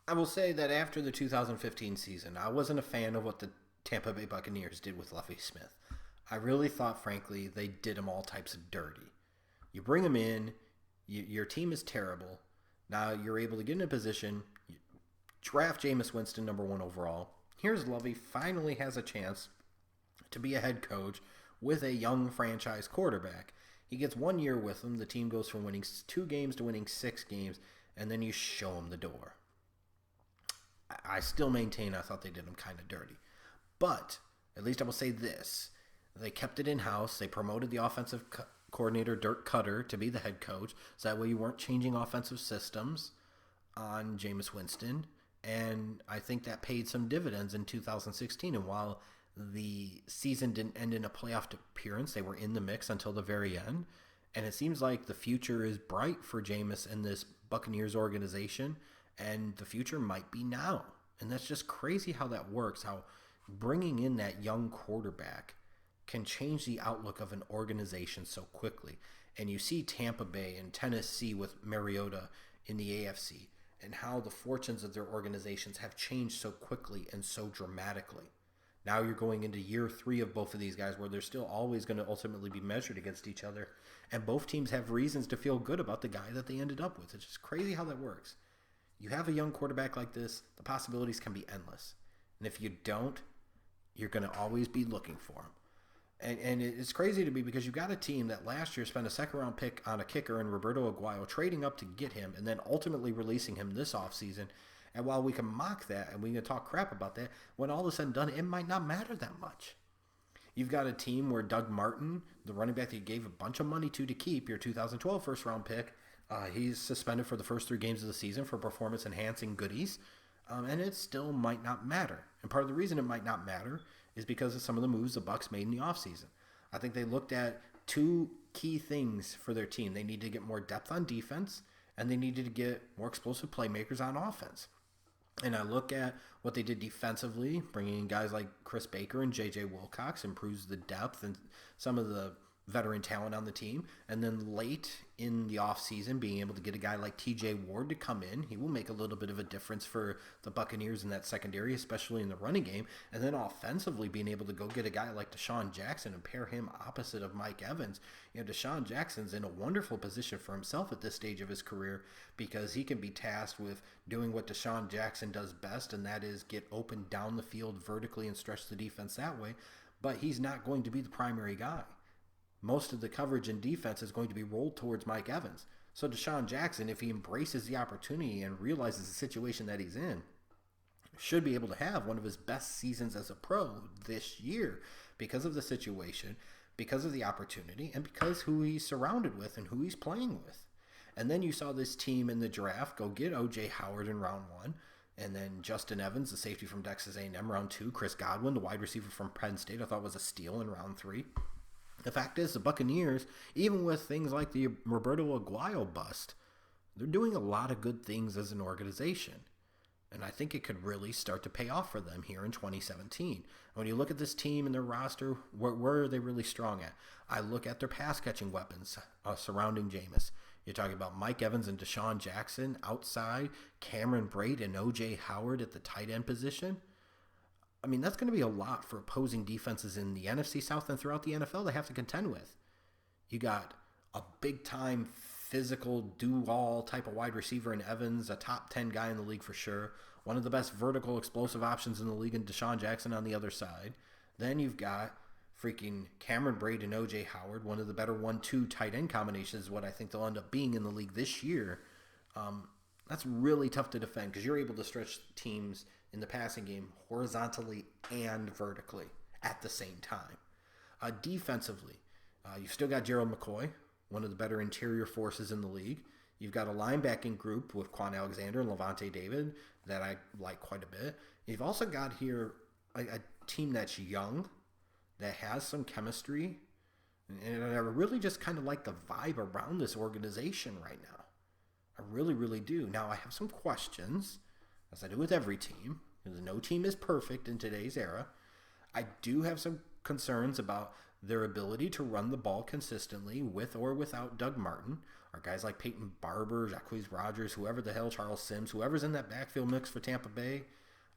I will say that after the 2015 season, I wasn't a fan of what the Tampa Bay Buccaneers did with Lovie Smith. I really thought, frankly, they did him all types of dirty. You bring him in, your team is terrible. Now you're able to get in a position, you draft Jameis Winston number one overall. Here's Lovey finally has a chance to be a head coach with a young franchise quarterback. He gets 1 year with him. The team goes from winning 2 games to winning 6 games, and then you show him the door. I still maintain I thought they did him kind of dirty. But at least I will say this. They kept it in-house. They promoted the offensive coordinator, Dirk Cutter, to be the head coach. So that way you weren't changing offensive systems on Jameis Winston. And I think that paid some dividends in 2016. And while the season didn't end in a playoff appearance, they were in the mix until the very end. And it seems like the future is bright for Jameis and this Buccaneers organization. And the future might be now. And that's just crazy how that works, how bringing in that young quarterback can change the outlook of an organization so quickly. And you see Tampa Bay and Tennessee with Mariota in the AFC and how the fortunes of their organizations have changed so quickly and so dramatically. Now you're going into year 3 of both of these guys where they're still always going to ultimately be measured against each other. And both teams have reasons to feel good about the guy that they ended up with. It's just crazy how that works. You have a young quarterback like this, the possibilities can be endless. And if you don't, you're going to always be looking for him. And it's crazy to me because you got a team that last year spent a second-round pick on a kicker in Roberto Aguayo, trading up to get him, and then ultimately releasing him this offseason. And while we can mock that and we can talk crap about that, when all is said and done, it might not matter that much. You've got a team where Doug Martin, the running back that you gave a bunch of money to keep, your 2012 first-round pick, he's suspended for the first 3 games of the season for performance-enhancing goodies, and it still might not matter. And part of the reason it might not matter is because of some of the moves the Bucs made in the offseason. I think they looked at 2 key things for their team. They needed to get more depth on defense, and they needed to get more explosive playmakers on offense. And I look at what they did defensively, bringing in guys like Chris Baker and J.J. Wilcox improves the depth and some of the veteran talent on the team. And then late in the offseason, being able to get a guy like T.J. Ward to come in, he will make a little bit of a difference for the Buccaneers in that secondary, especially in the running game. And then offensively, being able to go get a guy like Deshaun Jackson and pair him opposite of Mike Evans. You know, Deshaun Jackson's in a wonderful position for himself at this stage of his career because he can be tasked with doing what Deshaun Jackson does best, and that is get open down the field vertically and stretch the defense that way. But he's not going to be the primary guy. Most of the coverage and defense is going to be rolled towards Mike Evans. So Deshaun Jackson, if he embraces the opportunity and realizes the situation that he's in, should be able to have one of his best seasons as a pro this year because of the situation, because of the opportunity, and because who he's surrounded with and who he's playing with. And then you saw this team in the draft go get O.J. Howard in round 1, and then Justin Evans, the safety from Texas A&M, round 2. Chris Godwin, the wide receiver from Penn State, I thought was a steal in round 3. The fact is, the Buccaneers, even with things like the Roberto Aguayo bust, they're doing a lot of good things as an organization. And I think it could really start to pay off for them here in 2017. When you look at this team and their roster, where are they really strong at? I look at their pass-catching weapons surrounding Jameis. You're talking about Mike Evans and Deshaun Jackson outside, Cameron Brate and O.J. Howard at the tight end position. I mean, that's going to be a lot for opposing defenses in the NFC South and throughout the NFL to have to contend with. You got a big-time physical do-all type of wide receiver in Evans, a top 10 guy in the league for sure, one of the best vertical explosive options in the league in Deshaun Jackson on the other side. Then you've got freaking Cameron Brate and O.J. Howard, one of the better 1-2 tight end combinations is what I think they'll end up being in the league this year. That's really tough to defend because you're able to stretch teams in the passing game horizontally and vertically at the same time. Defensively, you've still got Gerald McCoy, one of the better interior forces in the league. You've got a linebacking group with Quan Alexander and Levante David that I like quite a bit. You've also got here a team that's young, that has some chemistry, and I really just kind of like the vibe around this organization right now. I really, really do. Now, I have some questions, as I do with every team, because no team is perfect in today's era. I do have some concerns about their ability to run the ball consistently with or without Doug Martin. Are guys like Peyton Barber, Jacquizz Rodgers, whoever the hell, Charles Sims, whoever's in that backfield mix for Tampa Bay,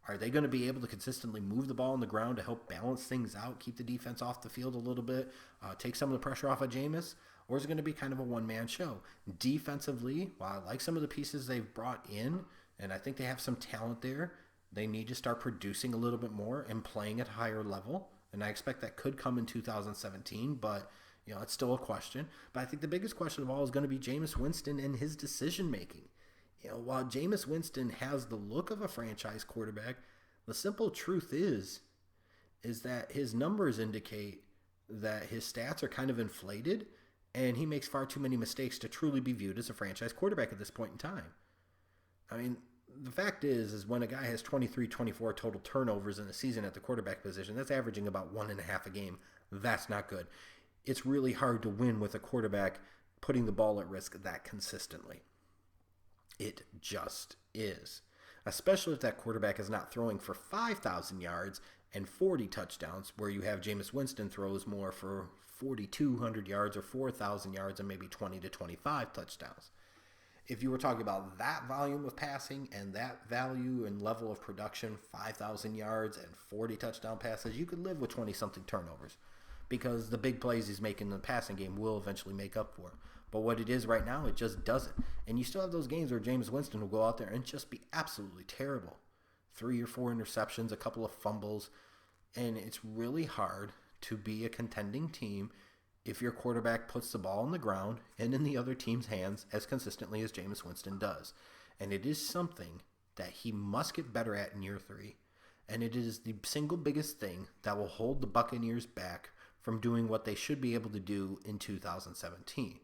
are they going to be able to consistently move the ball on the ground to help balance things out, keep the defense off the field a little bit, take some of the pressure off of Jameis? Or is it going to be kind of a one-man show? Defensively, while I like some of the pieces they've brought in, and I think they have some talent there, they need to start producing a little bit more and playing at a higher level. And I expect that could come in 2017, but it's still a question. But I think the biggest question of all is going to be Jameis Winston and his decision-making. While Jameis Winston has the look of a franchise quarterback, the simple truth is that his numbers indicate that his stats are kind of inflated, and he makes far too many mistakes to truly be viewed as a franchise quarterback at this point in time. I mean, the fact is when a guy has 23, 24 total turnovers in a season at the quarterback position, that's averaging about 1.5 a game. That's not good. It's really hard to win with a quarterback putting the ball at risk that consistently. It just is. Especially if that quarterback is not throwing for 5,000 yards and 40 touchdowns, where you have Jameis Winston throws more for 4,200 yards or 4,000 yards and maybe 20 to 25 touchdowns. If you were talking about that volume of passing and that value and level of production, 5,000 yards and 40 touchdown passes, you could live with 20-something turnovers because the big plays he's making in the passing game will eventually make up for it. But what it is right now, it just doesn't. And you still have those games where Jameis Winston will go out there and just be absolutely terrible. 3 or 4 interceptions, a couple of fumbles. And it's really hard to be a contending team if your quarterback puts the ball on the ground and in the other team's hands as consistently as Jameis Winston does. And it is something that he must get better at in year 3. And it is the single biggest thing that will hold the Buccaneers back from doing what they should be able to do in 2017.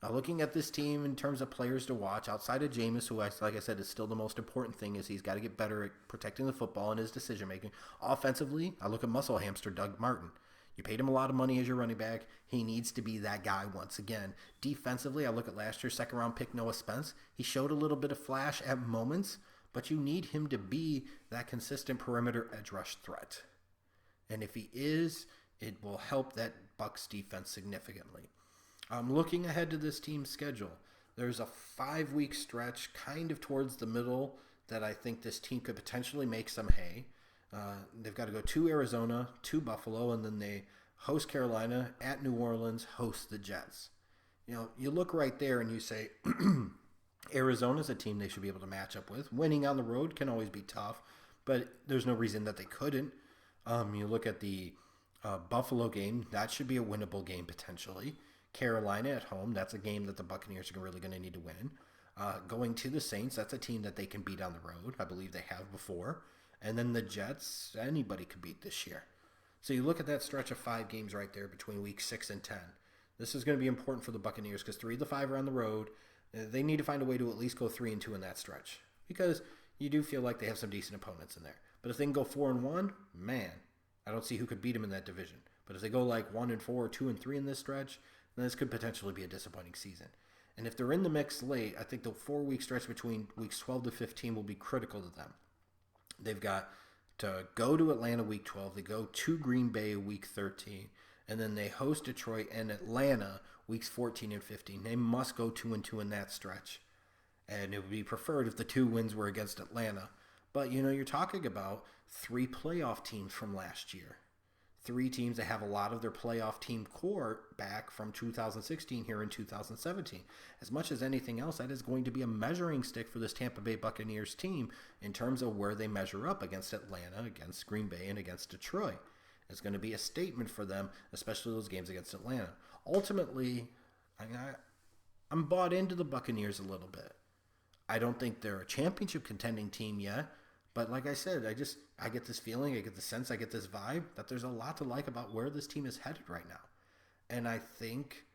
Now, looking at this team in terms of players to watch, outside of Jameis, who, like I said, is still the most important thing, is he's got to get better at protecting the football and his decision-making. Offensively, I look at muscle hamster Doug Martin. You paid him a lot of money as your running back. He needs to be that guy once again. Defensively, I look at last year's second-round pick Noah Spence. He showed a little bit of flash at moments, but you need him to be that consistent perimeter edge rush threat. And if he is, it will help that Bucs defense significantly. Looking ahead to this team's schedule, there's a 5-week stretch kind of towards the middle that I think this team could potentially make some hay. They've got to go to Arizona, to Buffalo, and then they host Carolina, at New Orleans, host the Jets. You look right there and you say, Arizona's a team they should be able to match up with. Winning on the road can always be tough, but there's no reason that they couldn't. You look at the Buffalo game, that should be a winnable game potentially. Carolina at home, that's a game that the Buccaneers are really going to need to win. Going to the Saints, that's a team that they can beat on the road. I believe they have before. And then the Jets, anybody could beat this year. So you look at that stretch of 5 games right there between week 6 and 10. This is going to be important for the Buccaneers because 3 of the 5 are on the road. They need to find a way to at least go 3-2 in that stretch because you do feel like they have some decent opponents in there. But if they can go 4-1, man, I don't see who could beat them in that division. But if they go like 1-4 or 2-3 in this stretch, then this could potentially be a disappointing season. And if they're in the mix late, I think the 4-week stretch between weeks 12 to 15 will be critical to them. They've got to go to Atlanta week 12. They go to Green Bay week 13. And then they host Detroit and Atlanta weeks 14 and 15. They must go 2-2 in that stretch. And it would be preferred if the 2 wins were against Atlanta. But, you're talking about 3 playoff teams from last year. 3 teams that have a lot of their playoff team core back from 2016 here in 2017. As much as anything else, that is going to be a measuring stick for this Tampa Bay Buccaneers team in terms of where they measure up against Atlanta, against Green Bay, and against Detroit. It's going to be a statement for them, especially those games against Atlanta. Ultimately, I'm bought into the Buccaneers a little bit. I don't think they're a championship contending team yet. But like I said, I get this feeling, I get the sense, I get this vibe that there's a lot to like about where this team is headed right now. And I think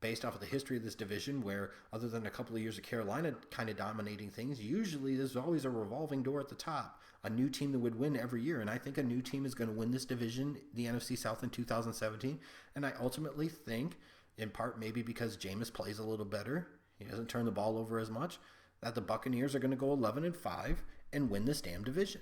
based off of the history of this division where other than a couple of years of Carolina kind of dominating things, usually there's always a revolving door at the top, a new team that would win every year. And I think a new team is going to win this division, the NFC South in 2017. And I ultimately think, in part maybe because Jameis plays a little better, he doesn't turn the ball over as much, that the Buccaneers are going to go 11-5 and win this damn division.